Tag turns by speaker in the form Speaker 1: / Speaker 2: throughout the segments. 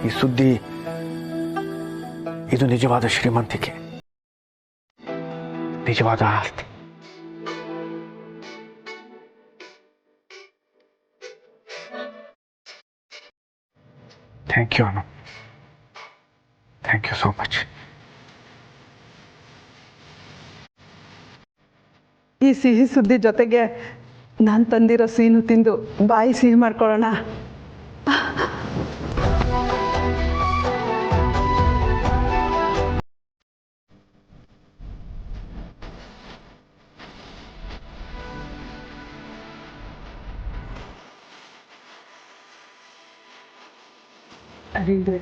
Speaker 1: ಈ ಸುದ್ದಿ ಇದು ನಿಜವಾದ ಶ್ರೀಮಂತಿಕೆ, ನಿಜವಾದ ಆಸ್ತಿ. Thank you Anu, thank you so much.
Speaker 2: ಈ ಸಿಹಿ ಸುದ್ದಿ ಜೊತೆಗೆ ನಾನು ತಂದಿರೋ ಸೀನು ತಿಂದು ಬಾಯಿ ಸಿಹಿ ಮಾಡ್ಕೊಳ್ಳೋಣ. ಅರಿಲ್ರಿ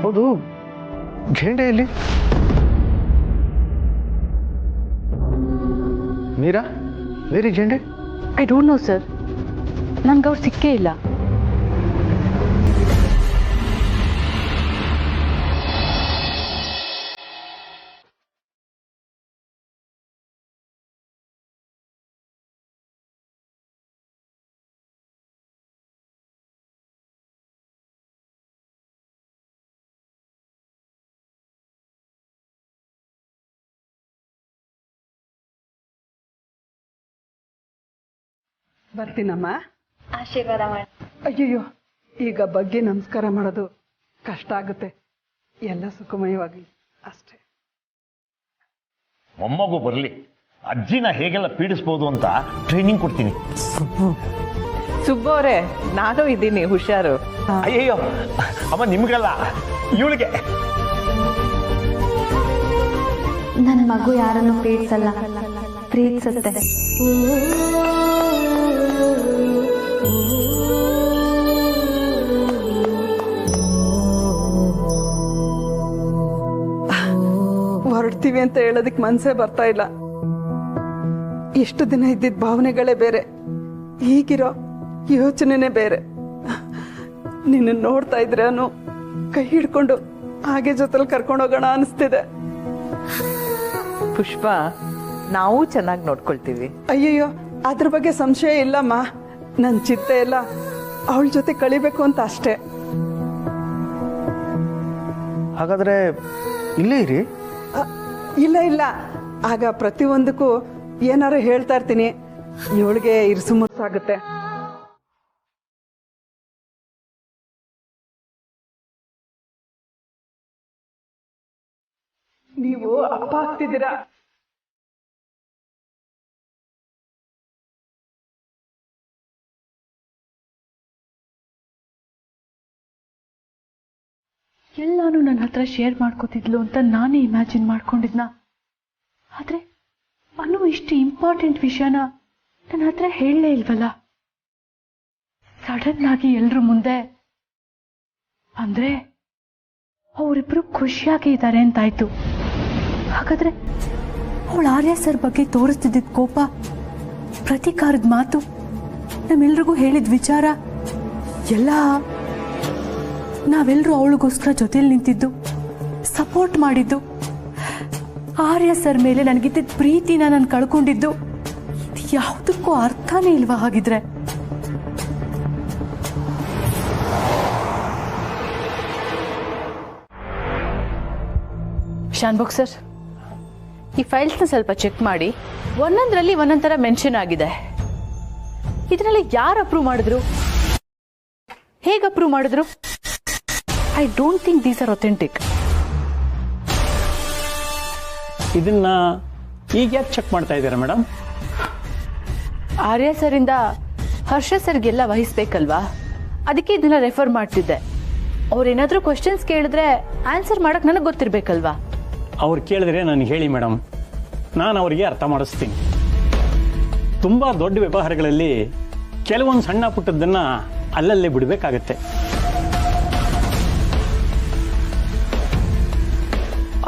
Speaker 1: ಹೌದು, ಝೇಂಡೆಯಲ್ಲಿ ಮೀರಾ, ವೇರಿ ಝೇಂಡೆ?
Speaker 3: ಐ ಡೋಂಟ್ ನೋ ಸರ್, ನನ್ಗೆ ಅವ್ರು ಸಿಕ್ಕೇ ಇಲ್ಲ.
Speaker 2: ಬರ್ತೀನಮ್ಮ.
Speaker 4: ಆಶೀರ್ವಾದ ಮಾಡಿ.
Speaker 2: ಅಯ್ಯಯ್ಯೋ, ಈಗ ಬಗ್ಗೆ ನಮಸ್ಕಾರ ಮಾಡೋದು ಕಷ್ಟ ಆಗುತ್ತೆ. ಎಲ್ಲ ಸುಖಮಯವಾಗಲಿ ಅಷ್ಟೇ.
Speaker 5: ಮೊಮ್ಮಗು ಬರಲಿ, ಅಜ್ಜಿನ ಹೇಗೆಲ್ಲ ಪೀಡಿಸ್ಬೋದು ಅಂತ ಟ್ರೈನಿಂಗ್ ಕೊಡ್ತೀನಿ.
Speaker 6: ಸುಬ್ಬು ಅವರೇ, ನಾನು ಇದ್ದೀನಿ, ಹುಷಾರು.
Speaker 5: ಅಯ್ಯಯ್ಯೋ ಅಮ್ಮ, ನಿಮ್ಗಲ್ಲ, ಇವಳಿಗೆ.
Speaker 4: ನನ್ನ ಮಗು ಯಾರನ್ನು ಪೀಡಿಸಲ್ಲ, ಪ್ರೀತಿಸುತ್ತೆ.
Speaker 2: ಹೊರಡ್ತೀವಿ ಅಂತ ಹೇಳೋದಕ್ಕೆ ಮನಸ್ಸೇ ಬರ್ತಾ ಇಲ್ಲ. ಎಷ್ಟು ದಿನ ಇದ್ದಿದ್ದ ಭಾವನೆಗಳೇ ಬೇರೆ, ಈಗಿರೋ ಯೋಚನೆನೇ ಬೇರೆ. ನಿನ್ನ ನೋಡ್ತಾ ಇದ್ರೆ ಅನು, ಕೈ ಹಿಡ್ಕೊಂಡು ಹಾಗೆ ಜೊತೆಲಿ ಕರ್ಕೊಂಡೋಗೋಣ ಅನಿಸ್ತಿದೆ.
Speaker 6: ಪುಷ್ಪ, ನಾವು ಚೆನ್ನಾಗಿ ನೋಡ್ಕೊಳ್ತೀವಿ.
Speaker 2: ಅಯ್ಯಯ್ಯೋ, ಅದ್ರ ಬಗ್ಗೆ ಸಂಶಯ ಇಲ್ಲಮ್ಮ. ನನ್ನ ಚಿಂತೆ ಎಲ್ಲ ಅವಳ ಜೊತೆ ಕಳಿಬೇಕು ಅಂತ ಅಷ್ಟೇ.
Speaker 1: ಹಾಗಾದ್ರೆ ಇಲ್ಲೇ ಇರಿ.
Speaker 2: ಇಲ್ಲ ಇಲ್ಲ, ಆಗ ಪ್ರತಿಯೊಂದಕ್ಕೂ ಏನಾರು ಹೇಳ್ತಾ ಇರ್ತೀನಿ, ಇವಳಿಗೆ ಇರ್ಸುಮುರ್ಸಾಗುತ್ತೆ. ನೀವು ಅಪ್ಪ ಆಗ್ತಿದ್ದೀರಾ.
Speaker 3: ಎಲ್ಲಾನು ನನ್ನ ಹತ್ರ ಶೇರ್ ಮಾಡ್ಕೋತಿದ್ಲು ಅಂತ ನಾನೇ ಇಮ್ಯಾಜಿನ್ ಮಾಡ್ಕೊಂಡಿದ್ನ. ಆದ್ರೆ ಅನು ಇಷ್ಟು ಇಂಪಾರ್ಟೆಂಟ್ ವಿಷಯನ ನನ್ನ ಹತ್ರ ಹೇಳಲೇ ಇಲ್ವಲ್ಲ. ಸಡನ್ ಆಗಿ ಎಲ್ರ ಮುಂದೆ ಅಂದ್ರೆ ಅವರಿಬ್ರು ಖುಷಿಯಾಗಿ ಇದ್ದಾರೆ ಅಂತಾಯ್ತು. ಹಾಗಾದ್ರೆ ಅವಳು ಆರ್ಯ ಸರ್ ಬಗ್ಗೆ ತೋರಿಸ್ತಿದ್ದ ಕೋಪ, ಪ್ರತೀಕಾರದ ಮಾತು, ನಮ್ಮೆಲ್ರಿಗೂ ಹೇಳಿದ ವಿಚಾರ ಎಲ್ಲ ನಾವೆಲ್ಲರೂ ಅವಳಿಗೋಸ್ಕರ ಜೊತೆಲಿ ನಿಂತಿದ್ದು, ಸಪೋರ್ಟ್ ಮಾಡಿದ್ದು, ಆರ್ಯ ಸರ್ ಮೇಲೆ ನನಗಿದ್ದ ಪ್ರೀತಿನ ನಾನು ಕಳ್ಕೊಂಡಿದ್ದು, ಯಾವುದಕ್ಕೂ ಅರ್ಥನೇ ಇಲ್ವಾ ಹಾಗಿದ್ರೆ? ಶಾನ್ಭೋಗ್ ಸರ್, ಈ ಫೈಲ್ಸ್ನ ಸ್ವಲ್ಪ ಚೆಕ್ ಮಾಡಿ. ಒಂದೊಂದರಲ್ಲಿ ಒಂದೊಂದರ ಮೆನ್ಷನ್ ಆಗಿದೆ. ಇದರಲ್ಲಿ ಯಾರು ಅಪ್ರೂವ್ ಮಾಡಿದ್ರು, ಹೇಗೆ ಅಪ್ರೂವ್ ಮಾಡಿದ್ರು? I don't think these are authentic.
Speaker 7: ಇದನ್ನ ಈಗ ಯಾಕೆ ಚೆಕ್ ಮಾಡ್ತಾ ಇದ್ದೀರಾ ಮೇಡಮ್?
Speaker 3: ಆರ್ಯ ಸರಿಂದ ಹರ್ಷ ಸರ್ಗೆಲ್ಲ ವಹಿಸ್ಬೇಕಲ್ವಾ, ಅದಕ್ಕೆ ಇದನ್ನ ರೆಫರ್ ಮಾಡ್ತಿದ್ದೆ. ಅವ್ರೇನಾದ್ರೂ ಕ್ವಶನ್ಸ್ ಕೇಳಿದ್ರೆ ಆನ್ಸರ್ ಮಾಡಕ್ ನನಗೆ ಗೊತ್ತಿರ್ಬೇಕಲ್ವಾ?
Speaker 7: ಅವ್ರು ಕೇಳಿದ್ರೆ ನನಗೆ ಹೇಳಿ ಮೇಡಮ್, ನಾನು ಅವರಿಗೆ ಅರ್ಥ ಮಾಡಿಸ್ತೀನಿ. ತುಂಬ ದೊಡ್ಡ ವ್ಯವಹಾರಗಳಲ್ಲಿ ಕೆಲವೊಂದು ಸಣ್ಣ ಪುಟ್ಟದ್ದನ್ನು ಅಲ್ಲಲ್ಲೇ ಬಿಡಬೇಕಾಗತ್ತೆ.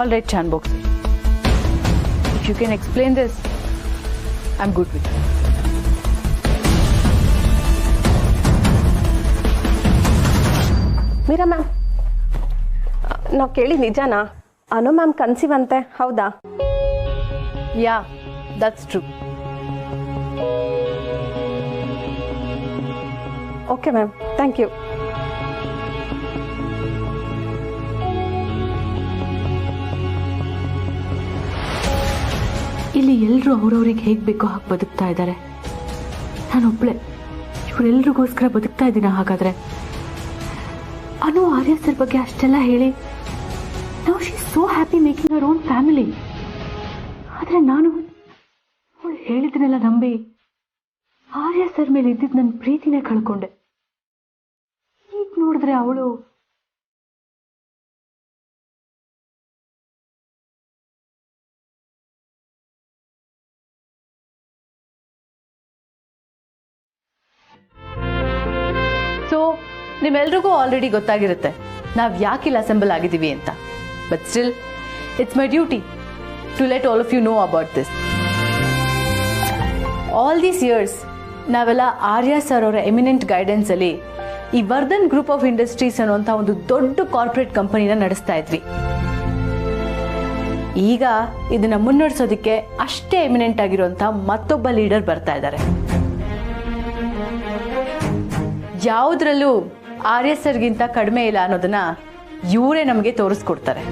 Speaker 3: All right, Chanbok. If you can explain this, I'm good with it.
Speaker 8: Meera ma'am, ನಾವು ಕೇಳಿ ನಿಜನಾ? ಅನು ಮ್ಯಾಮ್ ಕನ್ಸೀವ್ ಅಂತೆ, ಹೌದಾ?
Speaker 3: Yeah, that's true.
Speaker 8: Okay ma'am, thank you.
Speaker 3: ಇಲ್ಲಿ ಎಲ್ಲರೂ ಅವ್ರವ್ರಿಗೆ ಹೇಗೆ ಬೇಕೋ ಹಾಗೆ ಬದುಕ್ತಾ ಇದ್ದಾರೆ. ನಾನೊಬ್ಳೆ ಇವರೆಲ್ರಿಗೋಸ್ಕರ ಬದುಕ್ತಾ ಇದ್ದೀನ. ಹಾಗಾದ್ರೆ ಅನು ಆರ್ಯ ಸರ್ ಬಗ್ಗೆ ಅಷ್ಟೆಲ್ಲ ಹೇಳಿ ನಾವು she so happy making our own family. ಆದರೆ ನಾನು ಅವಳು ಹೇಳಿದ್ನೆಲ್ಲ ನಂಬಿ ಆರ್ಯ ಸರ್ ಮೇಲೆ ಇದ್ದಿದ್ದು ನನ್ನ ಪ್ರೀತಿನೇ ಕಳ್ಕೊಂಡೆ. ಈಗ ನೋಡಿದ್ರೆ ಅವಳು ಸೊ ನಿಮ್ಮೆಲ್ರಿಗೂ ಆಲ್ರೆಡಿ ಗೊತ್ತಾಗಿರುತ್ತೆ ನಾವು ಯಾಕಿಲ್ಲ ಅಸೆಂಬಲ್ ಆಗಿದ್ದೀವಿ ಅಂತ. But still it's my duty to let all of you know about this. All these years ನಾವೆಲ್ಲ ಆರ್ಯ ಸರ್ ಅವರ ಎಮಿನೆಂಟ್ ಗೈಡೆನ್ಸ್ ಅಲ್ಲಿ ಈ ವರ್ಧನ್ ಗ್ರೂಪ್ ಆಫ್ ಇಂಡಸ್ಟ್ರೀಸ್ ಅನ್ನುವಂಥ ಒಂದು ದೊಡ್ಡ ಕಾರ್ಪೊರೇಟ್ ಕಂಪನಿನ ನಡೆಸ್ತಾ ಇದ್ವಿ. ಈಗ ಇದನ್ನ ಮುನ್ನಡೆಸೋದಕ್ಕೆ ಅಷ್ಟೇ ಎಮಿನೆಂಟ್ ಆಗಿರುವಂಥ ಮತ್ತೊಬ್ಬ ಲೀಡರ್ ಬರ್ತಾ ಇದ್ದಾರೆ. ಯಾವುದ್ರಲ್ಲೂ ಆರ್ಯ ಸರ್ಗಿಂತ ಕಡಿಮೆ ಇಲ್ಲ ಅನ್ನೋದನ್ನ ಇವರೇ ನಮಗೆ ತೋರಿಸ್ಕೊಡ್ತಾರೆ.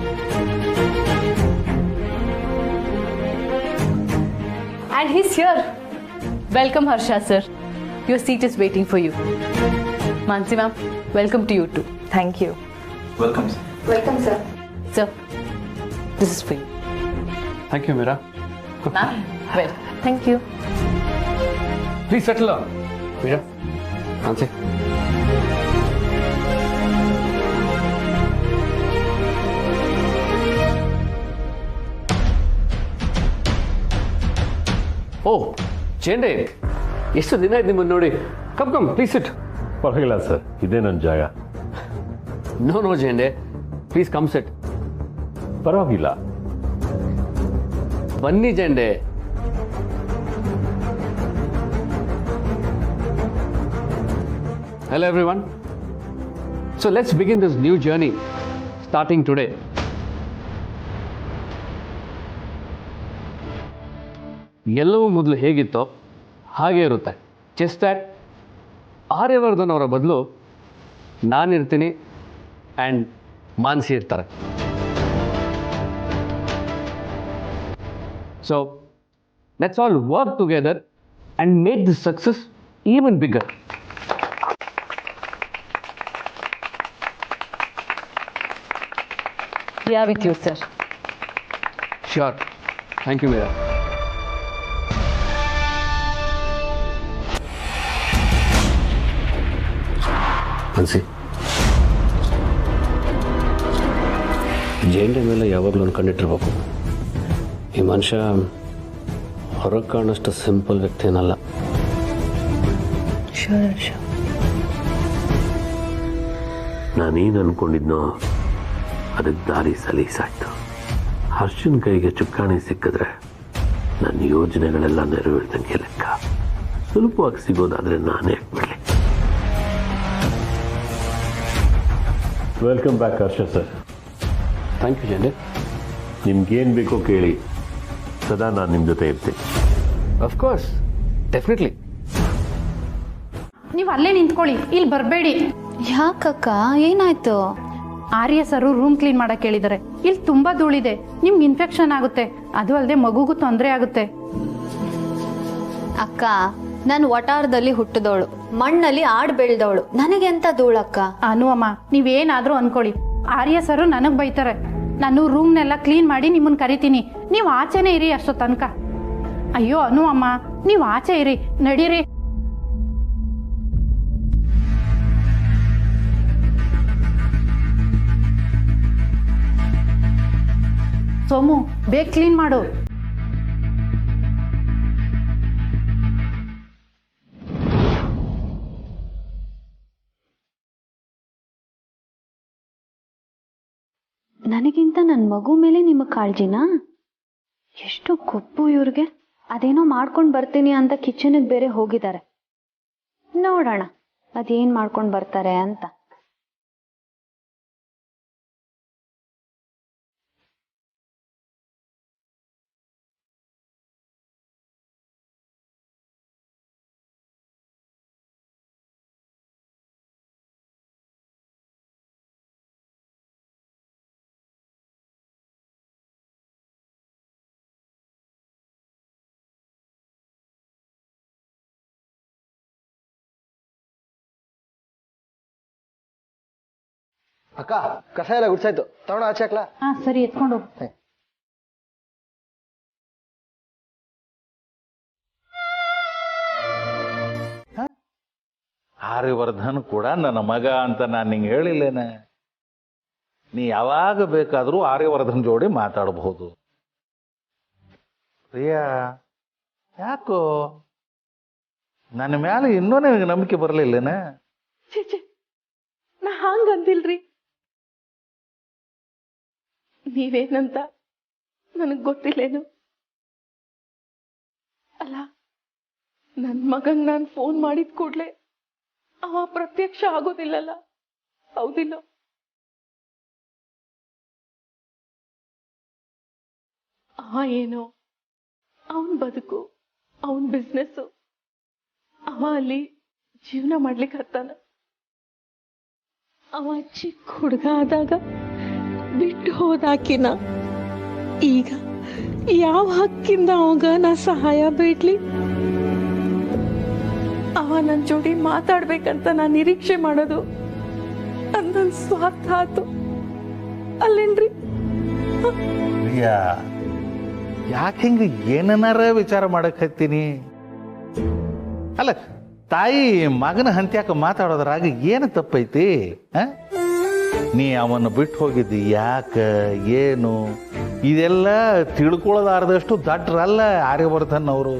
Speaker 3: And he's here. Welcome Harsha sir. Your seat is waiting for you. Mansi ma'am, welcome to you too.
Speaker 6: Thank you.
Speaker 1: Welcome sir.
Speaker 8: Welcome sir.
Speaker 3: Sir, this is for you.
Speaker 1: Thank you Meera.
Speaker 3: Ma'am, well, thank you.
Speaker 1: Please settle. Meera, ಆನ್ಸಿ.
Speaker 9: ಓ ಚೇಂಡೆ, ಎಷ್ಟು ದಿನ ಆಯ್ತು ನಿಮ್ಮನ್ನು ನೋಡಿ. Come come please sit.
Speaker 5: ಪರವಾಗಿಲ್ಲ sir, ಇದೇ ನನ್ನ ಜಾಗ.
Speaker 9: ನೋ ಚೇಂಡೆ, ಪ್ಲೀಸ್ ಕಮ್ ಸಿಟ್.
Speaker 5: ಪರವಾಗಿಲ್ಲ,
Speaker 9: ಬನ್ನಿ ಚೇಂಡೆ. Hello everyone. So let's begin this new journey starting today. ಎಲ್ಲವೂ ಮೊದಲು ಹೇಗಿತ್ತೋ ಹಾಗೆ ಇರುತ್ತೆ. ಜಸ್ಟ್ ದ್ಯಾಟ್ ಆರ್ಯವರ್ಧನ್ ಅವರ ಬದಲು ನಾನಿರ್ತೀನಿ ಆ್ಯಂಡ್ ಮಾನಸಿ ಇರ್ತಾರೆ. So let's all work together and make this success even bigger.
Speaker 3: Yeah, with you, sir.
Speaker 9: Sure. Thank you, Meera. ಅನ್ಸಿ, ಜೇಂಡೆ ಮೇಲೆ ಯಾವಾಗಲೂ ಅಂದ್ಕೊಂಡಿಟ್ಟಿರ್ಬೇಕು. ಈ ಮನುಷ್ಯ ಹೊರಗೆ ಕಾಣೋಷ್ಟು ಸಿಂಪಲ್ ವ್ಯಕ್ತಿ ಏನಲ್ಲ.
Speaker 5: ನಾನೇನು ಅಂದ್ಕೊಂಡಿದ್ನೋ ಅದಕ್ಕೆ ದಾರಿ ಸಲೀಸಾಯ್ತು. ಹರ್ಷನ್ ಕೈಗೆ ಚುಕ್ಕಾಣಿ ಸಿಕ್ಕಿದ್ರೆ ನನ್ನ ಯೋಜನೆಗಳೆಲ್ಲ ನೆರವೇರಿದಂಗೆ ಲೆಕ್ಕ. ಸುಲಭವಾಗಿ ಸಿಗೋದಾದರೆ ನಾನೇ ಹಾಕ್ಬಿಡ್ಲಿ. Welcome back Harsha sir.
Speaker 9: Thank you ಜೇಂಡೆ.
Speaker 5: ನಿಮ್ಗೇನು ಬೇಕೋ ಕೇಳಿ, ಸದಾ ನಾನು ನಿಮ್ಮ ಜೊತೆ ಇರ್ತೀನಿ.
Speaker 9: Of course, definitely.
Speaker 10: ನೀವು ಅಲ್ಲೇ ನಿಂತ್ಕೊಳ್ಳಿ, ಇಲ್ಲಿ ಬರಬೇಡಿ.
Speaker 4: ಯಾಕಕ್ಕ, ಏನಾಯ್ತು?
Speaker 10: ಆರ್ಯ ಸರು ರೂಮ್ ಕ್ಲೀನ್ ಮಾಡಕ್ ಹೇಳಿದ್ದಾರೆ. ಇಲ್ಲಿ ತುಂಬಾ ಧೂಳಿದೆ, ನಿಮ್ಗೆ ಇನ್ಫೆಕ್ಷನ್ ಆಗುತ್ತೆ. ಅದು ಅಲ್ಲದೆ ಮಗುಗೂ ತೊಂದರೆ ಆಗುತ್ತೆ.
Speaker 4: ಅಕ್ಕ, ನಾನು ವಟಾರದಲ್ಲಿ ಹುಟ್ಟಿದವಳು, ಮಣ್ಣಲ್ಲಿ ಆಡ್ ಬೆಳೆದವಳು, ನನಗೆ ಎಂತ ಧೂಳಕ್ಕ?
Speaker 10: ಅನು ಅಮ್ಮ, ನೀವೇನಾದ್ರೂ ಅನ್ಕೊಳ್ಳಿ, ಆರ್ಯ ಸರು ನನಗ್ ಬೈತಾರೆ. ನಾನು ರೂಮ್ನೆಲ್ಲ ಕ್ಲೀನ್ ಮಾಡಿ ನಿಮ್ಮನ್ನ ಕರಿತೀನಿ, ನೀವು ಆಚೆನೆ ಇರಿ ಅಷ್ಟೋ ತನಕ. ಅಯ್ಯೋ ಅನು ಅಮ್ಮ, ನೀವು ಆಚೆ ಇರಿ, ನಡೀರಿ. ಸೋಮು, ಬೇಗ ಕ್ಲೀನ್ ಮಾಡು.
Speaker 4: ನನಗಿಂತ ನನ್ನ ಮಗು ಮೇಲೆ ನಿಮ್ಮ ಕಾಳಜಿನಾ? ಎಷ್ಟು ಕೊಪ್ಪು ಇವ್ರಿಗೆ. ಅದೇನೋ ಮಾಡ್ಕೊಂಡು ಬರ್ತೀನಿ ಅಂತ ಕಿಚನ್ಗೆ ಬೇರೆ ಹೋಗಿದ್ದಾರೆ. ನೋಡೋಣ ಅದೇನ್ ಮಾಡ್ಕೊಂಡು ಬರ್ತಾರೆ ಅಂತ.
Speaker 11: ಅಕ್ಕ ಕಸ ಎಲ್ಲ ಗುಡ್ಸಾಯ್ತು, ತಗೊಂಡು ಆಚೆ ಹಾಕ್ಲಾ?
Speaker 10: ಹಾ ಸರಿ, ಎತ್ಕೊಂಡು ಹೋಗು.
Speaker 12: ಆರ್ಯವರ್ಧನ್ ಕೂಡ ನನ್ನ ಮಗ ಅಂತ ನಾನು ನಿಂಗೆ ಹೇಳಿಲ್ಲೇನೆ. ನೀ ಯಾವಾಗ ಬೇಕಾದರೂ ಆರ್ಯವರ್ಧನ್ ಜೋಡಿ ಮಾತಾಡಬಹುದು. ಪ್ರಿಯಾ, ಯಾಕೋ ನನ್ನ ಮ್ಯಾಲೆ ಇನ್ನೂ ನಿನಗೆ ನಂಬಿಕೆ ಬರಲಿಲ್ಲೇನೆ?
Speaker 13: ನಾ ಹಂಗಂದಿಲ್ರಿ. ನೀವೇನಂತ ನನಗೆ ಗೊತ್ತಿಲ್ಲೇನು? ಅಲ್ಲ, ನನ್ನ ಮಗಂಗೆ ನಾನು ಫೋನ್ ಮಾಡಿದ ಕೂಡಲೇ ಅವ ಪ್ರತ್ಯಕ್ಷ ಆಗೋದಿಲ್ಲಲ್ಲ, ಹೌದಿಲ್ಲ? ಅವ ಏನೋ ಅವನ್ ಬದುಕು, ಅವನ್ ಬಿಸ್ನೆಸ್ಸು, ಅವ ಅಲ್ಲಿ ಜೀವನ ಮಾಡ್ಲಿಕ್ಕೆ ಹತ್ತಾನ. ಅವ ಚಿಕ್ಕ ಹುಡುಗ ಆದಾಗ ಬಿಟ್ಟು ಹೋದಾಕಿನ ಈಗ ಯಾವ ಹಕ್ಕಿಂದ ಅವಾಗ ನಾ ಸಹಾಯ ಬೇಡ್ಲಿ? ಅವ ನನ್ನ ಜೋಡಿ ಮಾತಾಡ್ಬೇಕಂತ ನಾನು ನಿರೀಕ್ಷೆ ಮಾಡೋದು ನನ್ನ ಸ್ವಾರ್ಥ ಆತು ಅಲ್ಲೇನ್ರಿ?
Speaker 12: ಪ್ರಿಯಾ, ಯಾಕೆ ಹಿಂಗೆ ಏನನ್ನಾರ ವಿಚಾರ ಮಾಡಕ್ ಹತ್ತೀನಿ? ಅಲ್ಲ, ತಾಯಿ ಮಗನ ಹಂತ್ಯಾಕ ಮಾತಾಡೋದ್ರಾಗ ಏನು ತಪ್ಪೈತಿ? ನೀ ಅವನ್ನ ಬಿಟ್ಟು ಹೋಗಿದ್ದಿ ಯಾಕ, ಏನು, ಇದೆಲ್ಲ ತಿಳ್ಕೊಳ್ಳೋದಾರ್ದಷ್ಟು ದಟ್ರಲ್ಲ ಆರ್ಯವರ್ಧನ್ ಅವರು.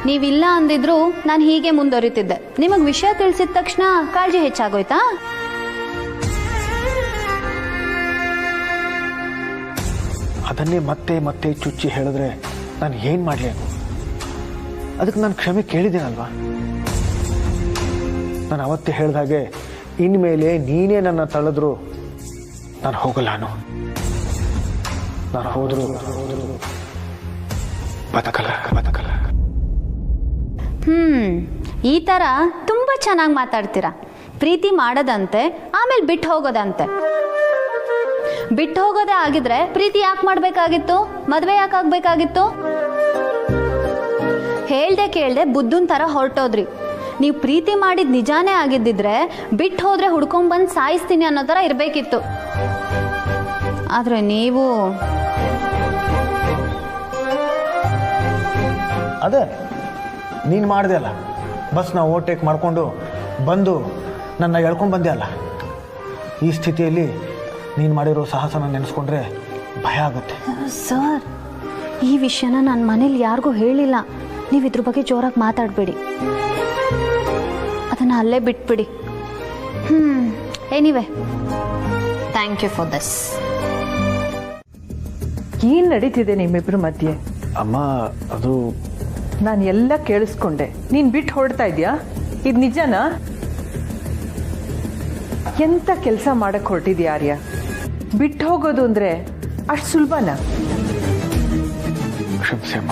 Speaker 4: ನೀವಿಲ್ಲ ಅಂದಿದ್ರು ನಾನು ಹೀಗೆ ಮುಂದುವರಿತಿದ್ದೆ. ನಿಮಗೆ ವಿಷಯ ತಿಳಿಸಿದ ತಕ್ಷಣ ಕಾಳಜಿ ಹೆಚ್ಚಾಗೋಯ್ತಾ?
Speaker 11: ಅದನ್ನೇ ಮತ್ತೆ ಮತ್ತೆ ಚುಚ್ಚಿ ಹೇಳಿದ್ರೆ ನಾನು ಏನು ಮಾಡಲಿ? ಅದಕ್ಕೆ ನಾನು ಕ್ಷಮೆ ಕೇಳಿದ್ದೇನಲ್ವಾ? ನಾನು ಅವತ್ತೇ ಹೇಳ್ದಾಗೆ ಇನ್ಮೇಲೆ ನೀನೇ ನನ್ನ ತಳೆದ್ರು ನಾನು ಹೋಗಲ್ಲ. ನಾನು ಹೋದ್ರು ಬದುಕಲ್ಲ.
Speaker 4: ಈ ತರ ತುಂಬಾ ಚೆನ್ನಾಗಿ ಮಾತಾಡ್ತೀರಾ. ಪ್ರೀತಿ ಮಾಡೋದಂತೆ, ಆಮೇಲೆ ಬಿಟ್ಟು ಹೋಗೋದಂತೆ. ಬಿಟ್ಟು ಹೋಗೋದೇ ಆಗಿದ್ರೆ ಪ್ರೀತಿ ಯಾಕೆ ಮಾಡ್ಬೇಕಾಗಿತ್ತು? ಮದ್ವೆ ಯಾಕೆ ಆಗ್ಬೇಕಾಗಿತ್ತು? ಹೇಳ್ದೆ ಕೇಳ್ದೆ ಬುದ್ಧನ್ ತರ ಹೊರಟೋದ್ರಿ. ನೀವು ಪ್ರೀತಿ ಮಾಡಿದ್ ನಿಜಾನೇ ಆಗಿದ್ದಿದ್ರೆ ಬಿಟ್ಟು ಹೋದ್ರೆ ಹುಡ್ಕೊಂಡ್ಬಂದು ಸಾಯಿಸ್ತೀನಿ ಅನ್ನೋ ತರ ಇರ್ಬೇಕಿತ್ತು. ಆದ್ರೆ ನೀವು
Speaker 11: ಅದೇ ನೀನು ಮಾಡಿದೆ ಅಲ್ಲ, ಬಸ್ ನಾವು ಓವರ್ಟೇಕ್ ಮಾಡಿಕೊಂಡು ಬಂದು ನನ್ನ ಎಳ್ಕೊಂಡು ಬಂದೆ ಅಲ್ಲ. ಈ ಸ್ಥಿತಿಯಲ್ಲಿ ನೀನು ಮಾಡಿರೋ ಸಾಹಸನ ನೆನೆಸ್ಕೊಂಡ್ರೆ ಭಯ ಆಗುತ್ತೆ.
Speaker 4: ಸರ್, ಈ ವಿಷಯನ ನನ್ನ ಮನೇಲಿ ಯಾರಿಗೂ ಹೇಳಿಲ್ಲ. ನೀವು ಇದ್ರ ಬಗ್ಗೆ ಜೋರಾಗಿ ಮಾತಾಡಬೇಡಿ, ಅದನ್ನು ಅಲ್ಲೇ ಬಿಟ್ಬಿಡಿ. Anyway, thank you for this.
Speaker 6: ಏನ್ ನಡೀತಿದೆ ನಿಮ್ಮಿಬ್ರ ಮಧ್ಯೆ?
Speaker 11: ಅಮ್ಮ, ಅದು
Speaker 6: ನಾನು ಎಲ್ಲ ಕೇಳಿಸ್ಕೊಂಡೆ. ನೀನ್ ಬಿಟ್ಟು ಹೊರಡ್ತಾ ಇದ್ಯಾ? ಇದು ನಿಜನಾ? ಎಂತ ಕೆಲಸ ಮಾಡಕ್ ಹೊರಟಿದ್ಯಾ ಆರ್ಯ? ಬಿಟ್ಟು ಹೋಗೋದು ಅಂದ್ರೆ ಅಷ್ಟು ಸುಲಭನಾ?
Speaker 11: ಕ್ಷಮಿಸಮ್ಮ.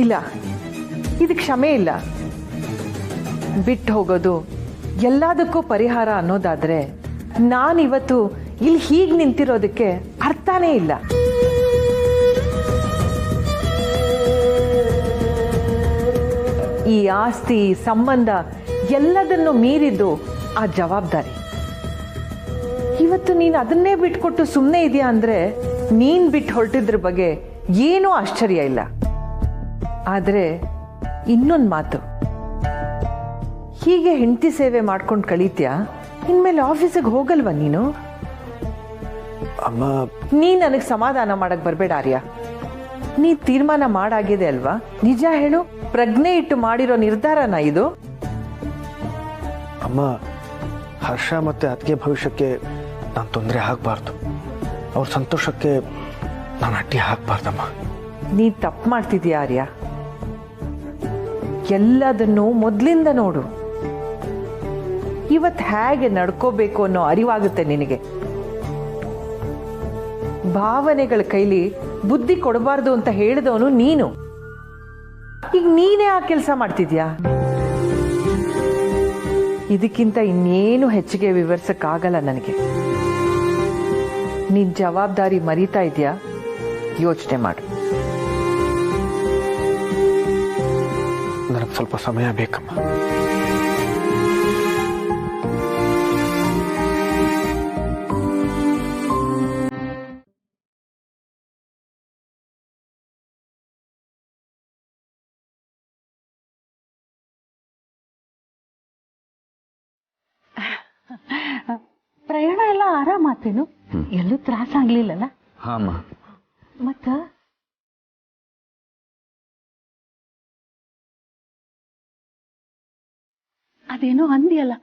Speaker 6: ಇಲ್ಲ, ಇದು ಕ್ಷಮೆ ಇಲ್ಲ. ಬಿಟ್ಟು ಹೋಗೋದು ಎಲ್ಲದಕ್ಕೂ ಪರಿಹಾರ ಅನ್ನೋದಾದ್ರೆ ನಾನಿವತ್ತು ಇಲ್ಲಿ ಹೀಗೆ ನಿಂತಿರೋದಕ್ಕೆ ಅರ್ಥನೇ ಇಲ್ಲ. ಈ ಆಸ್ತಿ ಸಂಬಂಧ ಎಲ್ಲದನ್ನು ಮೀರಿದ್ದು ಆ ಜವಾಬ್ದಾರಿ. ಇವತ್ತು ನೀನು ಅದನ್ನೇ ಬಿಟ್ಕೊಟ್ಟು ಸುಮ್ಮನೆ ಇದೆಯಾ ಅಂದ್ರೆ ನೀನ್ ಬಿಟ್ಟು ಹೊರಟಿದ್ರ ಬಗ್ಗೆ ಏನೂ ಆಶ್ಚರ್ಯ ಇಲ್ಲ. ಆದ್ರೆ ಇನ್ನೊಂದು ಮಾತು, ಹೀಗೆ ಹೆಂಡತಿ ಸೇವೆ ಮಾಡ್ಕೊಂಡು ಕಳೀತ್ಯಾ? ಇನ್ಮೇಲೆ ಆಫೀಸಿಗೆ ಹೋಗಲ್ವಾ ನೀನು?
Speaker 11: ಅಮ್ಮ,
Speaker 6: ನೀ ನನಗೆ ಸಮಾಧಾನ ಮಾಡಕ್ ಬರ್ಬೇಡ ಆರ್ಯ. ನೀ ತೀರ್ಮಾನ ಮಾಡಾಗಿದೆ ಅಲ್ವಾ? ನಿಜ ಹೇಳು, ಪ್ರಜ್ಞೆ ಇಟ್ಟು ಮಾಡಿರೋ ನಿರ್ಧಾರನ ಇದು?
Speaker 11: ಅಮ್ಮ, ಹರ್ಷ ಮತ್ತೆ ಅತ್ತಿಗೆ ಭವಿಷ್ಯಕ್ಕೆ ನಾನು ತೊಂದರೆ ಆಗಬಾರ್ದು. ಅವ್ರ ಸಂತೋಷಕ್ಕೆ ನಾನು ಅಡ್ಡಿ ಹಾಕಬಾರ್ದಮ್ಮ.
Speaker 6: ನೀ ತಪ್ಪು ಮಾಡ್ತಿದ್ಯಾ ಆರ್ಯ. ಎಲ್ಲದನ್ನು ಮೊದಲಿಂದ ನೋಡು. ಇವತ್ತು ಹೇಗೆ ನಡ್ಕೋಬೇಕು ಅನ್ನೋ ಅರಿವಾಗುತ್ತೆ ನಿನಗೆ. ಭಾವನೆಗಳ ಕೈಲಿ ಬುದ್ಧಿ ಕೊಡಬಾರ್ದು ಅಂತ ಹೇಳಿದವನು ನೀನು. ಈಗ ನೀನೇ ಆ ಕೆಲಸ ಮಾಡ್ತಿದ್ಯಾ? ಇದಕ್ಕಿಂತ ಇನ್ನೇನು ಹೆಚ್ಚಿಗೆ ವಿವರಿಸಕ್ಕಾಗಲ್ಲ ನನಗೆ. ನಿನ್ ಜವಾಬ್ದಾರಿ ಮರೀತಾ ಇದ್ಯಾ? ಯೋಚನೆ ಮಾಡು.
Speaker 11: ನನಗೆ ಸ್ವಲ್ಪ ಸಮಯ ಬೇಕಮ್ಮ.
Speaker 13: ಪ್ರಯಾಣ ಎಲ್ಲ ಆರಾಮಾತೇನು? ಎಲ್ಲೂ ತ್ರಾಸ ಆಗ್ಲಿಲ್ಲಲ್ಲ?
Speaker 9: ಹಾಂ.
Speaker 13: ಮತ್ತ ಅದೇನೋ ಅಂದಿಯಲ್ಲ,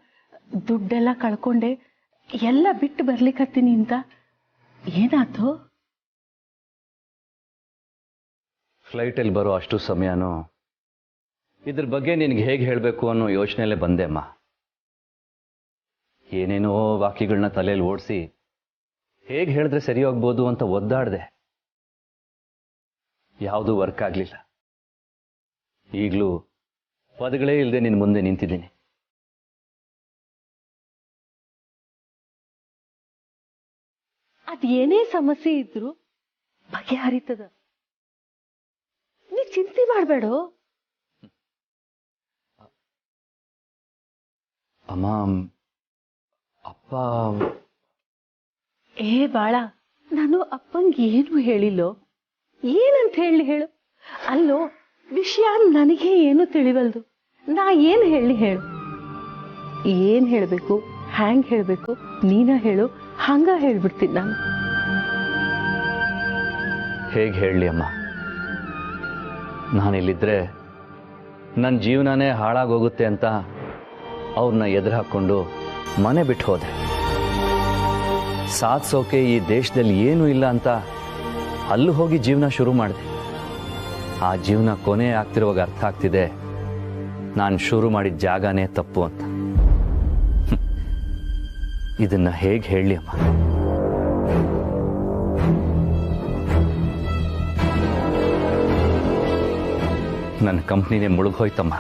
Speaker 13: ದುಡ್ಡೆಲ್ಲ ಕಳ್ಕೊಂಡೆ ಎಲ್ಲ ಬಿಟ್ಟು ಬರ್ಲಿಕ್ಕತ್ತೀನಿ ಅಂತ, ಏನಾಯ್ತು?
Speaker 9: ಫ್ಲೈಟಲ್ಲಿ ಬರೋ ಅಷ್ಟು ಸಮಯನೂ ಇದ್ರ ಬಗ್ಗೆ ನಿನಗೆ ಹೇಗೆ ಹೇಳಬೇಕು ಅನ್ನೋ ಯೋಚನೆಯಲ್ಲೇ ಬಂದೆ ಅಮ್ಮ. ಏನೇನೋ ವಾಕ್ಯಗಳನ್ನ ತಲೆಯಲ್ಲಿ ಓಡಿಸಿ ಹೇಗೆ ಹೇಳಿದ್ರೆ ಸರಿ ಹೋಗ್ಬೋದು ಅಂತ ಒದ್ದಾಡಿದೆ. ಯಾವುದೂ ವರ್ಕ್ ಆಗಲಿಲ್ಲ. ಈಗಲೂ ಪದಗಳೇ ಇಲ್ಲದೆ ನಿನ್ನ ಮುಂದೆ ನಿಂತಿದ್ದೀನಿ.
Speaker 13: ಅದೇನೇ ಸಮಸ್ಯೆ ಇದ್ರು ಬಗೆಹರಿತದ. ನೀ ಚಿಂತೆ ಮಾಡಬೇಡ
Speaker 9: ಅಮ್ಮ. ಅಪ್ಪ
Speaker 13: ಬಾಳ, ನಾನು ಅಪ್ಪಂಗೆ ಏನು ಹೇಳಿಲ್ಲೋ. ಏನಂತ ಹೇಳು? ಅಲ್ಲೋ, ವಿಷಯ ನನಗೆ ಏನು ತಿಳಿವಲ್ದು. ನಾ ಏನು ಹೇಳು? ಏನ್ ಹೇಳ್ಬೇಕು, ಹ್ಯಾಂಗ್ ಹೇಳ್ಬೇಕು ನೀನ ಹೇಳು, ಹಂಗ ಹೇಳ್ಬಿಡ್ತೀನಿ ನಾನು.
Speaker 9: ಹೇಗೆ ಹೇಳಲಿ ಅಮ್ಮ? ನಾನಿಲ್ಲಿದ್ರೆ ನನ್ನ ಜೀವನನೇ ಹಾಳಾಗೋಗುತ್ತೆ ಅಂತ ಅವ್ರನ್ನ ಎದುರು ಹಾಕ್ಕೊಂಡು ಮನೆ ಬಿಟ್ಟು ಹೋದೆ. ಸಾಧಿಸೋಕೆ ಈ ದೇಶದಲ್ಲಿ ಏನೂ ಇಲ್ಲ ಅಂತ ಅಲ್ಲೂ ಹೋಗಿ ಜೀವನ ಶುರು ಮಾಡಿದೆ. ಆ ಜೀವನ ಕೊನೆ ಆಗ್ತಿರುವಾಗ ಅರ್ಥ ಆಗ್ತಿದೆ ನಾನು ಶುರು ಮಾಡಿದ ಜಾಗನೇ ತಪ್ಪು ಅಂತ. ಇದನ್ನ ಹೇಗೆ ಹೇಳಲಿ ಅಮ್ಮ? ನನ್ನ ಕಂಪ್ನಿನೇ ಮುಳುಗೋಯ್ತಮ್ಮ.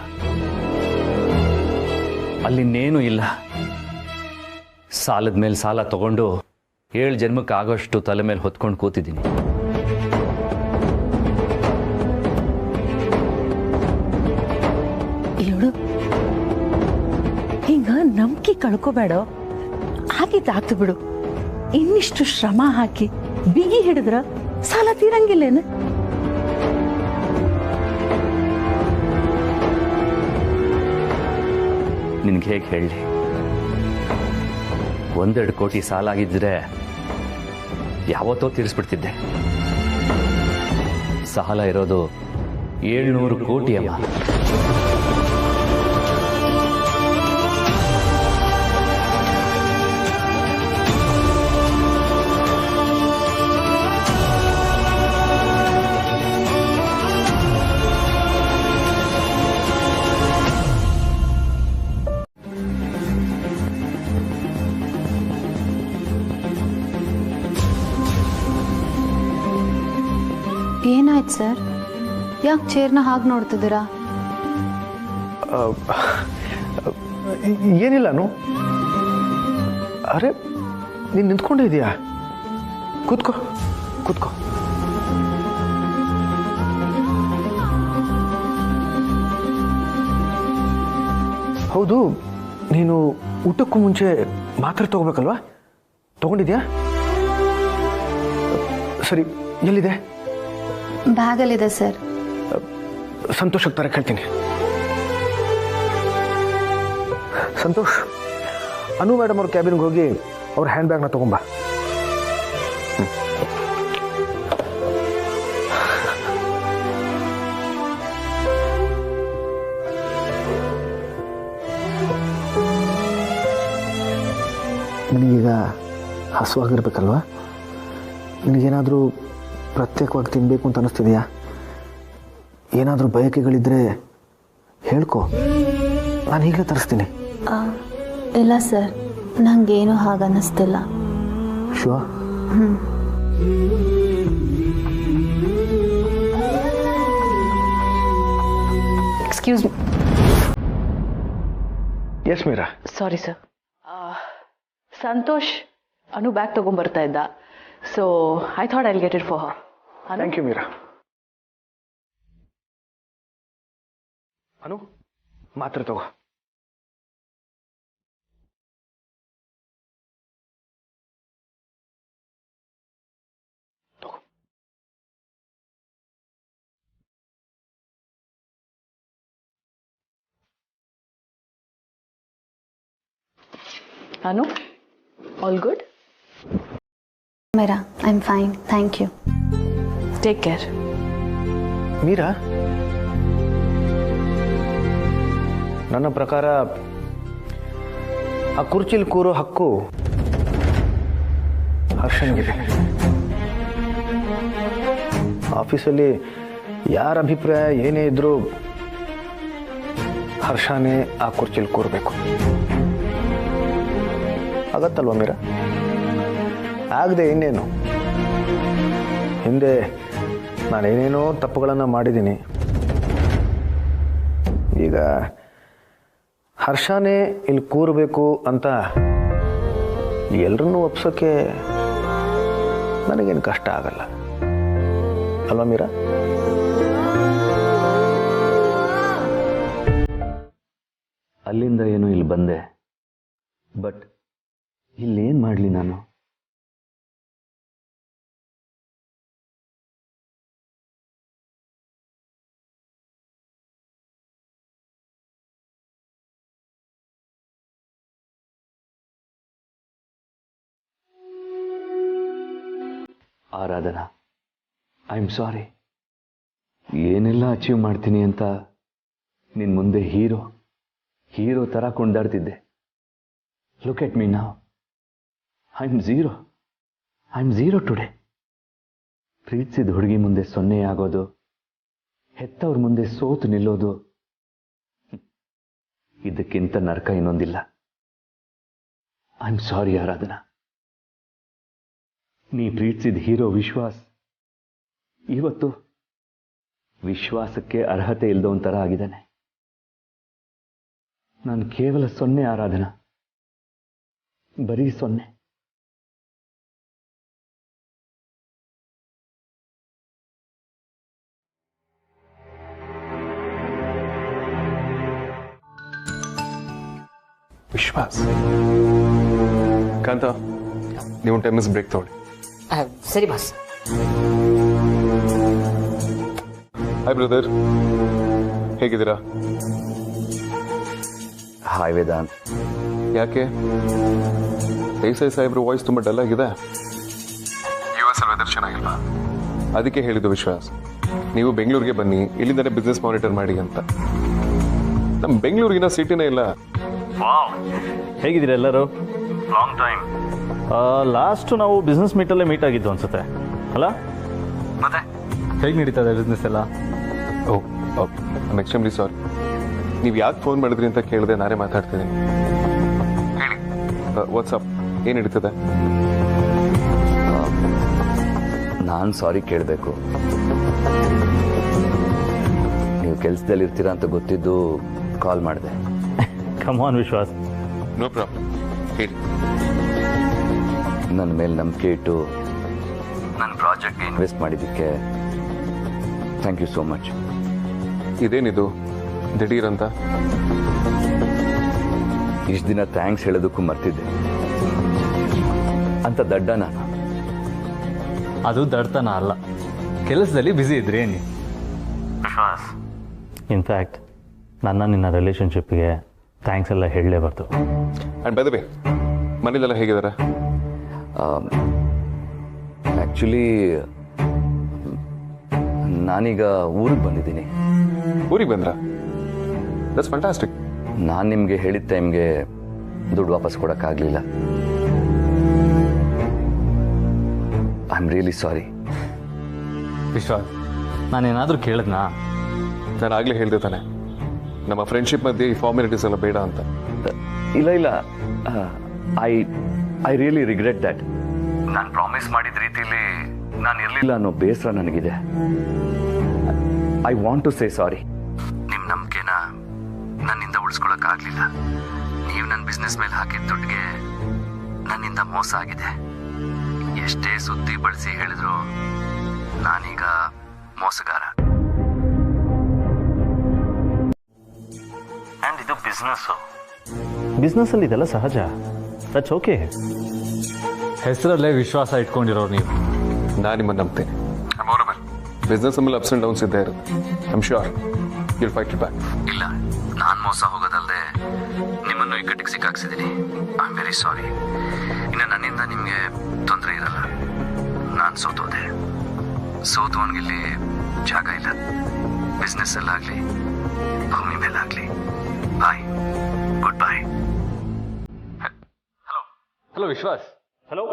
Speaker 9: ಅಲ್ಲಿನ್ನೇನೂ ಇಲ್ಲ. ಸಾಲದ ಮೇಲೆ ಸಾಲ ತಗೊಂಡು 7 ಜನ್ಮಕ್ಕೆ ಆಗೋಷ್ಟು ತಲೆ ಮೇಲೆ ಹೊತ್ಕೊಂಡು ಕೂತಿದ್ದೀನಿ.
Speaker 13: ಇವಳು ಹಿಂಗ ನಂಬಿಕೆ ಕಳ್ಕೋಬೇಡ. ಆಗಿದ್ದಾಗ್ತು ಬಿಡು. ಇನ್ನಿಷ್ಟು ಶ್ರಮ ಹಾಕಿ ಬಿಗಿ ಹಿಡಿದ್ರ ಸಾಲ ತೀರಂಗಿಲ್ಲೇನು?
Speaker 9: ನಿನ್ಗೆ ಹೇಗೆ ಹೇಳಲಿ? 1-2 ಕೋಟಿ ಸಾಲ ಆಗಿದ್ರೆ ಯಾವತ್ತೋ ತೀರಿಸ್ಬಿಡ್ತಿದ್ದೆ. ಸಾಲ ಇರೋದು 700 ಕೋಟಿ ಅಮ್ಮ.
Speaker 4: ಏನಾಯ್ತು ಸರ್? ಯಾಕೆ ಚೇರ್ನ ಹಾಗೆ ನೋಡ್ತಿದ್ದೀರಾ?
Speaker 11: ಏನಿಲ್ಲನು. ಅರೆ, ನೀನು ನಿಂತ್ಕೊಂಡಿದೀಯಾ? ಕೂತ್ಕೋ. ಹೌದು, ನೀನು ಊಟಕ್ಕೂ ಮುಂಚೆ ಮಾತ್ರೆ ತಗೋಬೇಕಲ್ವಾ? ತಗೊಂಡಿದ್ಯಾ? ಸರಿ, ಎಲ್ಲಿದೆ?
Speaker 4: ಬ್ಯಾಗಲ್ಲಿದೆ ಸರ್.
Speaker 11: ಸಂತೋಷಕ್ಕೆ ತರ ಕೇಳ್ತೀನಿ. ಸಂತೋಷ್, ಅನು ಮೇಡಮ್ ಅವ್ರ ಕ್ಯಾಬಿನ್ಗೆ ಹೋಗಿ ಅವ್ರ ಹ್ಯಾಂಡ್ ಬ್ಯಾಗ್ನ ತಗೊಂಬ. ನಿನಗೀಗ ಹಸುವಾಗಿರ್ಬೇಕಲ್ವಾ? ನಿನಗೇನಾದರೂ ಪ್ರತ್ಯೇಕವಾಗಿ ತಿನ್ನಬೇಕು ಅಂತ ಅನ್ನಿಸ್ತಿದೆಯಾ? ಏನಾದರೂ ಬಯಕೆಗಳಿದ್ರೆ ಹೇಳ್ಕೊ, ನಾನು ಈಗಲೇ ತರಿಸ್ತೀನಿ.
Speaker 4: ಇಲ್ಲ ಸರ್, ನನಗೇನು ಹಾಗನ್ನಿಸ್ತಿಲ್ಲ.
Speaker 11: Sure?
Speaker 6: Excuse me.
Speaker 11: Yes Meera.
Speaker 6: Sorry sir. Santosh Anu bag ತಗೊಂಡ್ಬರ್ತಾ ಇದ್ದ. So I thought I'll get it for her.
Speaker 11: Thank you Meera. Anu, ಮಾತ್ರ ತಗೋ.
Speaker 6: Anu, all good?
Speaker 4: Meera, I am fine, thank you.
Speaker 6: Take care.
Speaker 11: Meera, ನನ್ನ ಪ್ರಕಾರ ಆ ಕುರ್ಚಿಲಿ ಕೂರೋ ಹಕ್ಕು ಹರ್ಷನ್ಗಿದೆ. ಆಫೀಸಲ್ಲಿ ಯಾರ ಅಭಿಪ್ರಾಯ ಏನೇ ಇದ್ರೂ ಹರ್ಷನೇ ಆ ಕುರ್ಚಿಲಿ ಕೂರಬೇಕು. ಆಗತ್ತಲ್ವ ಮೀರಾ? ಆಗದೆ ಇನ್ನೇನು? ಹಿಂದೆ ನಾನೇನೇನೋ ತಪ್ಪುಗಳನ್ನು ಮಾಡಿದ್ದೀನಿ. ಈಗ ಹರ್ಷನೇ ಇಲ್ಲಿ ಕೂರಬೇಕು ಅಂತ ಎಲ್ಲರನ್ನೂ ಒಪ್ಸೋಕ್ಕೆ ನನಗೇನು ಕಷ್ಟ ಆಗಲ್ಲ ಅಲ್ವಾ ಮೀರಾ?
Speaker 9: ಅಲ್ಲಿಂದ ಏನು ಇಲ್ಲಿ ಬಂದೆ, ಬಟ್ ಇಲ್ಲೇನು ಮಾಡಲಿ ನಾನು? Aradhana, I am sorry. ಏನೆಲ್ಲ ಅಚೀವ್ ಮಾಡ್ತೀನಿ ಅಂತ ನಿನ್ನ ಮುಂದೆ ಹೀರೋ ಥರ ಕೊಂಡಾಡ್ತಿದ್ದೆ. Look at me now. I am zero today. ಪ್ರೀತಿಸಿದ ಹುಡುಗಿ ಮುಂದೆ ಸೊನ್ನೆಯಾಗೋದು, ಹೆತ್ತವ್ರ ಮುಂದೆ ಸೋತು ನಿಲ್ಲೋದು, ಇದಕ್ಕಿಂತ ನರಕ ಇನ್ನೊಂದಿಲ್ಲ. ಐ ಆಮ್ ಸಾರಿ ಆರಾಧನಾ. ನೀ ಪ್ರೀತಿಸಿದ ಹೀರೋ ವಿಶ್ವಾಸ್ ಇವತ್ತು ವಿಶ್ವಾಸಕ್ಕೆ ಅರ್ಹತೆ ಇಲ್ಲದೊಂಥರ ಆಗಿದ್ದಾನೆ. ನಾನು ಕೇವಲ ಸೊನ್ನೆ ಆರಾಧನಾ, ಬರೀ ಸೊನ್ನೆ.
Speaker 14: ವಿಶ್ವಾಸ್, ಕಾಂತ, ನೀವು 10 minutes ಬ್ರೇಕ್ ತಗೊಳ್ಳಿ.
Speaker 15: ಸರಿ ಬಾಸ್.
Speaker 14: ಹಾಯ್ ಬ್ರದರ್, ಹೇಗಿದ್ದೀರಾ?
Speaker 9: ಹಾಯ್ ವೇದಾಂತ್.
Speaker 14: ಯಾಕೆ ದೇಸಾಯಿ ಸಾಹೇಬ್ರ ವಾಯ್ಸ್ ತುಂಬ ಡಲ್ ಆಗಿದೆ? US ವೆದರ್ ಚೆನ್ನಾಗಿಲ್ಲ, ಅದಕ್ಕೆ ಹೇಳಿದ್ದು ವಿಶ್ವಾಸ್, ನೀವು ಬೆಂಗಳೂರಿಗೆ ಬನ್ನಿ, ಇಲ್ಲಿಂದಲೇ ಬಿಸ್ನೆಸ್ ಮಾನಿಟರ್ ಮಾಡಿ ಅಂತ. ನಮ್ಮ ಬೆಂಗಳೂರಿಗಿನ ಸಿಟಿನೇ ಇಲ್ಲ.
Speaker 16: ಹೇಗಿದ್ದೀರಾ ಎಲ್ಲರೂ? Long time. ಲಾಸ್ಟ್ ನಾವು ಬಿಸ್ನೆಸ್ ಮೀಟಲ್ಲೇ ಮೀಟ್ ಆಗಿದ್ದು ಅನ್ಸುತ್ತೆ ಅಲ್ಲ?
Speaker 14: ಮತ್ತೆ
Speaker 16: ಹೇಗೆ ನಡೀತಾ ಇದೆ ಬಿಸ್ನೆಸ್ ಎಲ್ಲ?
Speaker 14: I extremely sorry. ನೀವು ಯಾಕೆ ಫೋನ್ ಮಾಡಿದ್ರಿ ಅಂತ ಕೇಳಿದೆ, ನಾನೇ ಮಾತಾಡ್ತೀನಿ. ಹೇಳಿ, ವಾಟ್ಸಪ್ ಏನು ನಡೀತದೆ?
Speaker 9: ನಾನು ಸಾರಿ ಕೇಳಬೇಕು. ನೀವು ಕೆಲಸದಲ್ಲಿ ಇರ್ತೀರಾ ಅಂತ ಗೊತ್ತಿದ್ದು ಕಾಲ್ ಮಾಡಿದೆ.
Speaker 16: Come on Vishwas.
Speaker 14: No problem, ಹೇಳಿ.
Speaker 9: ನನ್ನ ಮೇಲೆ ನಂಬಿಕೆ ಇಟ್ಟು ನನ್ನ ಪ್ರಾಜೆಕ್ಟ್ಗೆ ಇನ್ವೆಸ್ಟ್ ಮಾಡಿದ್ದಕ್ಕೆ ಥ್ಯಾಂಕ್ ಯು ಸೋ ಮಚ್.
Speaker 14: ಇದೇನಿದು ದಿಢೀರಂತ?
Speaker 9: ಇಷ್ಟು ದಿನ ಥ್ಯಾಂಕ್ಸ್ ಹೇಳೋದಕ್ಕೂ ಮರ್ತಿದ್ದೆ. ಅಂತ ದಡ್ಡ ನಾನು?
Speaker 16: ಅದು ದಡ್ತನ ಅಲ್ಲ, ಕೆಲಸದಲ್ಲಿ ಬ್ಯುಸಿ ಇದ್ರಿ ಏನಿ ವಿಶ್ವಾಸ್. ಇನ್ಫ್ಯಾಕ್ಟ್ ನಿನ್ನ ರಿಲೇಷನ್ಶಿಪ್ಗೆ ಥ್ಯಾಂಕ್ಸ್ ಎಲ್ಲ ಹೇಳಲೇಬಾರ್ದು.
Speaker 14: ಆ್ಯಂಡ್ ಬೈ ದ ವೇ, ಮನೇಲೆಲ್ಲ ಹೇಗಿದ್ದಾರೆ?
Speaker 9: ಆ್ಯಕ್ಚುಲಿ ನಾನೀಗ ಊರಿಗೆ ಬಂದಿದ್ದೀನಿ.
Speaker 14: ಊರಿಗೆ ಬಂದ್ರಾ? That's fantastic.
Speaker 9: ನಾನು ನಿಮಗೆ ಹೇಳಿದ ಟೈಮ್ಗೆ ದುಡ್ಡು ವಾಪಸ್ ಕೊಡೋಕ್ಕಾಗಲಿಲ್ಲ. I am really sorry.
Speaker 16: ವಿಶ್ವಾಸ್, ನಾನೇನಾದರೂ ಕೇಳಿದ್ನಾ?
Speaker 14: ನಾನು ಆಗಲೇ ಹೇಳಿದೆ ತಾನೆ, ನಮ್ಮ ಫ್ರೆಂಡ್ಶಿಪ್ ಮಧ್ಯೆ ಈ ಫಾರ್ಮಾಲಿಟೀಸ್ ಎಲ್ಲ ಬೇಡ ಅಂತ.
Speaker 9: ಇಲ್ಲ, ಐ ರಿಯಲಿ ರಿಗ್ರೆಟ್ ದ್ಯಾಟ್. ನಾನು ಪ್ರಾಮಿಸ್ ಮಾಡಿದ ರೀತಿಯಲ್ಲಿ ನಾನು ಇರಲಿಲ್ಲ ಅನ್ನೋ ಬೇಸರ ನನಗಿದೆ. ಐ ವಾಂಟ್ ಟು ಸೇ ಸಾರಿ. ನಿಮ್ಮ ನಂಬಿಕೆನ ನನ್ನಿಂದ ಉಳಿಸ್ಕೊಳ್ಳೋಕ್ಕಾಗಲಿಲ್ಲ. ನೀವು ನನ್ನ ಬಿಸ್ನೆಸ್ ಮೇಲೆ ಹಾಕಿದ ದುಡ್ಡಿಗೆ ನನ್ನಿಂದ ಮೋಸ ಆಗಿದೆ. ಎಷ್ಟೇ ಸುದ್ದಿ ಬಳಸಿ ಹೇಳಿದ್ರು ನಾನೀಗ ಮೋಸಗಾರ.
Speaker 16: ಆ್ಯಂಡ್ ಇದು ಬಿಸ್ನೆಸ್ಸಲ್ಲಿ ಇದೆಲ್ಲ ಸಹಜ. That's okay.
Speaker 14: ಹೆಸರಲ್ಲೇ ವಿಶ್ವಾಸ ಇಟ್ಕೊಂಡಿರೋರು ನೀವು. ನಾನು ನಿಮ್ಮನ್ನು ನಂಬ್ತೀನಿ. ಬಿಸ್ನೆಸ್ ಆಮೇಲೆ ಅಪ್ಸ್ ಅಂಡ್ ಡೌನ್ಸ್ ಇದ್ದೇ ಇರುತ್ತೆ. I'm sure you'll fight it back.
Speaker 9: ಇಲ್ಲ, ನಾನು ಮೋಸ ಹೋಗೋದಲ್ಲದೆ ನಿಮ್ಮನ್ನು ಇಕ್ಕಟ್ಟಿಗೆ ಸಿಕ್ಕಾಕ್ಸಿದ್ದೀನಿ. I am very sorry. ಇನ್ನು ನನ್ನಿಂದ ನಿಮಗೆ ತೊಂದರೆ ಇರಲ್ಲ. ನಾನು ಸೋತೋದೆ. ಸೋತವನಿಗಿಲ್ಲಿ ಜಾಗ ಇಲ್ಲ. ಬಿಸ್ನೆಸ್ಸಲ್ಲಾಗಲಿ ಭೂಮಿ ಮೇಲಾಗಲಿ. ಬಾಯ್, ಗುಡ್ ಬಾಯ್.
Speaker 14: ಹಲೋ ವಿಶ್ವಾಸ್.
Speaker 16: ಹಲೋ.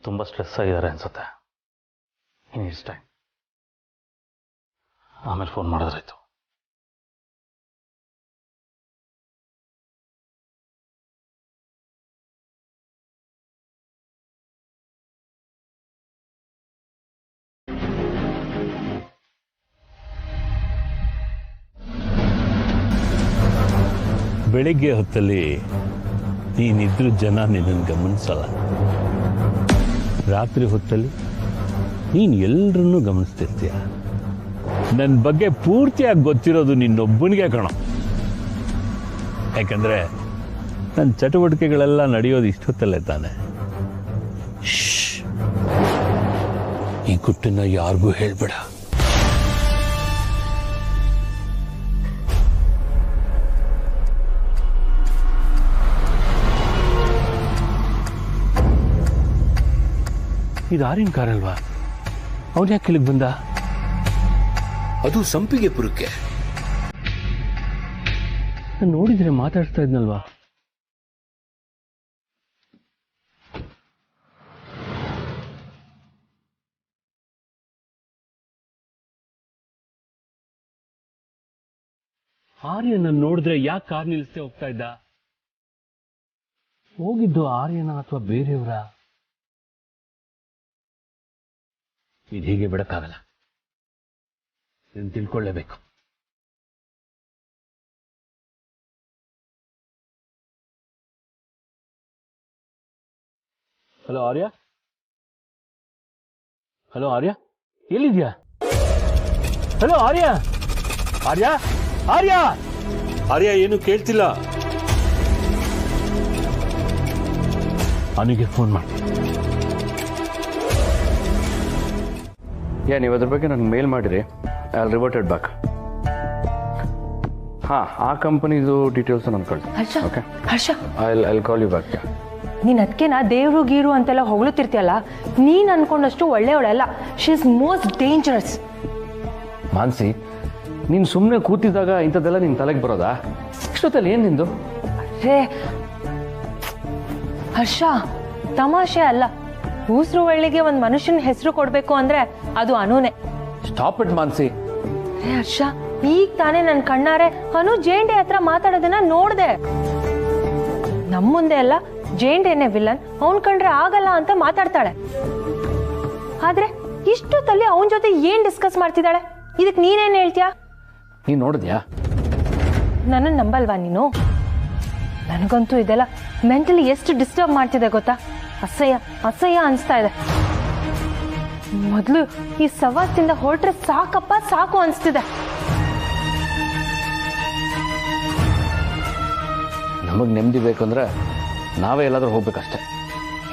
Speaker 16: ತುಂಬ ಸ್ಟ್ರೆಸ್ ಆಗಿದ್ದಾರೆ ಅನ್ಸುತ್ತೆ. It's time. ಆಮೇಲೆ ಫೋನ್ ಮಾಡಿದ್ರಾಯ್ತು.
Speaker 5: ಬೆಳಿಗ್ಗೆ ಹೊತ್ತಲ್ಲಿ ನೀನಿದ್ರು ಜನ ನಿನ್ನನ್ನು ಗಮನಿಸಲ್ಲ. ರಾತ್ರಿ ಹೊತ್ತಲ್ಲಿ ನೀನು ಎಲ್ಲರನ್ನೂ ಗಮನಿಸ್ತಿರ್ತೀಯ. ನನ್ನ ಬಗ್ಗೆ ಪೂರ್ತಿಯಾಗಿ ಗೊತ್ತಿರೋದು ನಿನ್ನೊಬ್ಬನಿಗೆ ಕಣೋ. ಯಾಕಂದರೆ ನನ್ನ ಚಟುವಟಿಕೆಗಳೆಲ್ಲ ನಡೆಯೋದು ಇಷ್ಟೊತ್ತಲ್ಲೇ ತಾನೆ. ಈ ಗುಟ್ಟನ್ನು ಯಾರಿಗೂ ಹೇಳ್ಬೇಡ. ಇದು ಆರಿನ ಕಾರಲ್ವಾ? ಅವನು ಯಾಕೆ ಇಲ್ಲಿಗೆ ಬಂದ? ಅದು ಸಂಪಿಗೆ ಪುರಕ್ಕೆ. ನಾನು ನೋಡಿದ್ರೆ ಮಾತಾಡ್ತಾ ಇದ್ನಲ್ವಾ? ಆರ್ಯನ ನೋಡಿದ್ರೆ ಯಾಕೆ ಕಾರ್ ನಿಲ್ಲಿಸ್ತೇ ಹೋಗ್ತಾ ಇದ್ದ? ಹೋಗಿದ್ದು ಆರ್ಯನ ಅಥವಾ ಬೇರೆಯವರ? ಇದು ಹೀಗೆ ಬಿಡಕ್ಕಾಗಲ್ಲ. ನೀನು ತಿಳ್ಕೊಳ್ಳೇಬೇಕು. ಹಲೋ ಆರ್ಯ. ಹಲೋ ಆರ್ಯ, ಎಲ್ಲಿದ್ಯಾ? ಹಲೋ ಆರ್ಯ. ಆರ್ಯ, ಆರ್ಯ, ಆರ್ಯ, ಏನು ಕೇಳ್ತಿಲ್ಲ. ಅವನಿಗೆ ಫೋನ್ ಮಾಡಿ.
Speaker 9: ನೀವು ಅದ್ರ ಬಗ್ಗೆ ನನಗೆ ಮೇಲ್ ಮಾಡಿರಿ. I will reverted back. ಹಾಂ, ಆ ಕಂಪನಿದು ಡೀಟೇಲ್ಸ್ ನಾನು ಕಳ್ಸಿ. Okay
Speaker 8: Harsha,
Speaker 9: I call you back.
Speaker 8: ನೀನು ಅದಕ್ಕೆನಾ ದೇವ್ರು ಗೀರು ಅಂತೆಲ್ಲ ಹೊಗಳುತ್ತಿರ್ತೀಯಲ್ಲ, ನೀನು ಅನ್ಕೊಂಡಷ್ಟು ಒಳ್ಳೆಯವಳಲ್ಲ. She is most dangerous.
Speaker 9: Mansi, ನೀನು ಸುಮ್ಮನೆ ಕೂತಿದ್ದಾಗ ಇಂಥದ್ದೆಲ್ಲ ನಿನ್ನ ತಲೆಗೆ ಬರೋದಾ? ಇಷ್ಟೊತ್ತಲ್ಲಿ ಏನು ನಿಂದು?
Speaker 8: ರೇ ಹರ್ಷ, ತಮಾಷೆ ಅಲ್ಲ. ಉಸಿರು ಒಳ್ಳಿಗೆ ಒಂದು ಮನುಷ್ಯನ ಹೆಸರು ಕೊಡಬೇಕು ಅಂದ್ರೆ ಅದು ಅನುನೇ.
Speaker 9: Stop it Mansi.
Speaker 8: ರೇ ಹರ್ಷ, ಈಗ ತಾನೇ ನನ್ನ ಕಣ್ಣಾರೆ ಅನು ಜೇಂಡೆ ಹತ್ರ ಮಾತಾಡೋದನ್ನ ನೋಡ್ದೆ. ನಮ್ಮ ಮುಂದೆ ಎಲ್ಲ ಜೇಂಡೆನೆ ವಿಲನ್, ಅವನ್ ಕಂಡ್ರೆ ಆಗಲ್ಲ ಅಂತ ಮಾತಾಡ್ತಾಳೆ. ಆದ್ರೆ ಇಷ್ಟೊತ್ತಲ್ಲಿ ಅವನ ಜೊತೆ ಏನ್ ಡಿಸ್ಕಸ್ ಮಾಡ್ತಿದ್ದಾಳೆ? ಇದಕ್ ನೀನೇನ್ ಹೇಳ್ತೀಯಾ?
Speaker 9: ನೀನ್ ನೋಡಿದ್ಯಾ?
Speaker 8: ನನ್ನ ನಂಬಲ್ವಾ ನೀನು? ನನಗಂತೂ ಇದೆಲ್ಲ ಮೆಂಟಲಿ ಎಷ್ಟು ಡಿಸ್ಟರ್ಬ್ ಮಾಡ್ತಿದೆ ಗೊತ್ತಾ? ಅಸಹ್ಯ ಅಸಹ್ಯ ಅನಿಸ್ತಾ ಇದೆ. ಮೊದಲು ಈ ಸವಾಸದಿಂದ ಹೊರಟ್ರೆ ಸಾಕಪ್ಪ ಸಾಕು ಅನಿಸ್ತಿದೆ.
Speaker 9: ನಮಗ್ ನೆಮ್ಮದಿ ಬೇಕಂದ್ರೆ ನಾವೇ ಎಲ್ಲಾದ್ರೂ ಹೋಗ್ಬೇಕಷ್ಟೆ.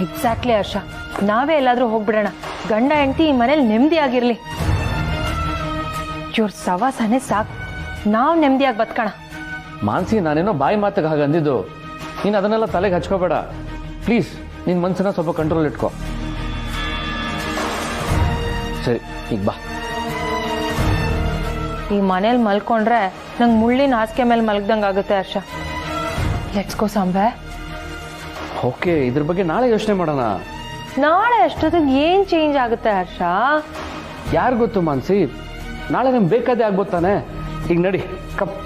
Speaker 8: ಎಕ್ಸಾಕ್ಟ್ಲಿ ಹರ್ಷ, ನಾವೇ ಎಲ್ಲಾದ್ರೂ ಹೋಗ್ಬಿಡೋಣ. ಗಂಡ ಹೆಂಡತಿ ಈ ಮನೇಲಿ ನೆಮ್ಮದಿ ಆಗಿರ್ಲಿ. ಇವ್ರ ಸವಾಸನೆ ಸಾಕು, ನಾವು ನೆಮ್ಮದಿಯಾಗಿ ಬದುಕೋಣ.
Speaker 9: ಮಾನ್ಸಿ, ನಾನೇನೋ ಬಾಯಿ ಮಾತಿಗೆ ಹಾಗೆ ಅಂದಿದ್ದು. ನೀನು ಅದನ್ನೆಲ್ಲ ತಲೆಗೆ ಹಚ್ಕೋಬೇಡ ಪ್ಲೀಸ್. ನಿನ್ನ ಮನಸ್ಸನ್ನ ಸ್ವಲ್ಪ ಕಂಟ್ರೋಲ್ ಇಟ್ಕೋ. ಸರಿ, ಈಗ ಬಾ.
Speaker 8: ಈ ಮನೇಲಿ ಮಲ್ಕೊಂಡ್ರೆ ನಂಗೆ ಮುಳ್ಳಿನ ಹಾಸಿಗೆ ಮೇಲೆ ಮಲ್ಗ್ದಂಗೆ ಆಗುತ್ತೆ Harsha. Let's go somewhere.
Speaker 9: Okay, ಇದ್ರ ಬಗ್ಗೆ ನಾಳೆ ಯೋಚನೆ ಮಾಡೋಣ.
Speaker 8: ನಾಳೆ ಅಷ್ಟೊತ್ತಿಗೆ ಏನ್ ಚೇಂಜ್ ಆಗುತ್ತೆ ಹರ್ಷ?
Speaker 9: ಯಾರು ಗೊತ್ತು ಮಾನ್ಸಿ, ನಾಳೆ ನಮ್ಗೆ ಬೇಕಾದೇ ಆಗ್ಬೋತಾನೆ. ಈಗ ನಡಿ, ಕಪ್.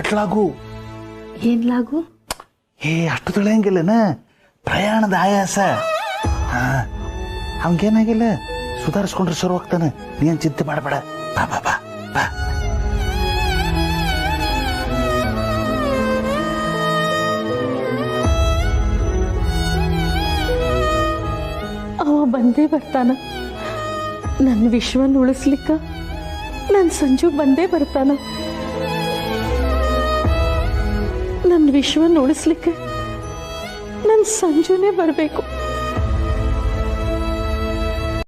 Speaker 12: ಸೆಟ್ಲ್
Speaker 13: ಏನ್ ಲಾಗು?
Speaker 12: ಅಷ್ಟು ತಿಳಿಯಂಗಿಲ್ಲನ ಪ್ರಯಾಣದ ಆಯಾಸ. ಅವಂಗೇನಾಗಿಲ್ಲ, ಸುಧಾರಿಸ್ಕೊಂಡ್ರೆ ಶುರು ಆಗ್ತಾನೆ. ನೀನ್ ಚಿಂತೆ ಮಾಡಬೇಡ. ಬಾ ಬಾ ಬಾ ಬಾ.
Speaker 13: ಅವ ಬಂದೇ ಬರ್ತಾನ. ನನ್ನ ವಿಶ್ವನ್ ಉಳಿಸ್ಲಿಕ್ಕ ನನ್ನ ಸಂಜು ಬಂದೇ ಬರ್ತಾನ. ನನ್ನ ವಿಶ್ವನ್ ಉಳಿಸ್ಲಿಕ್ಕೆ ನನ್ನ ಸಂಜುನೇ ಬರಬೇಕು.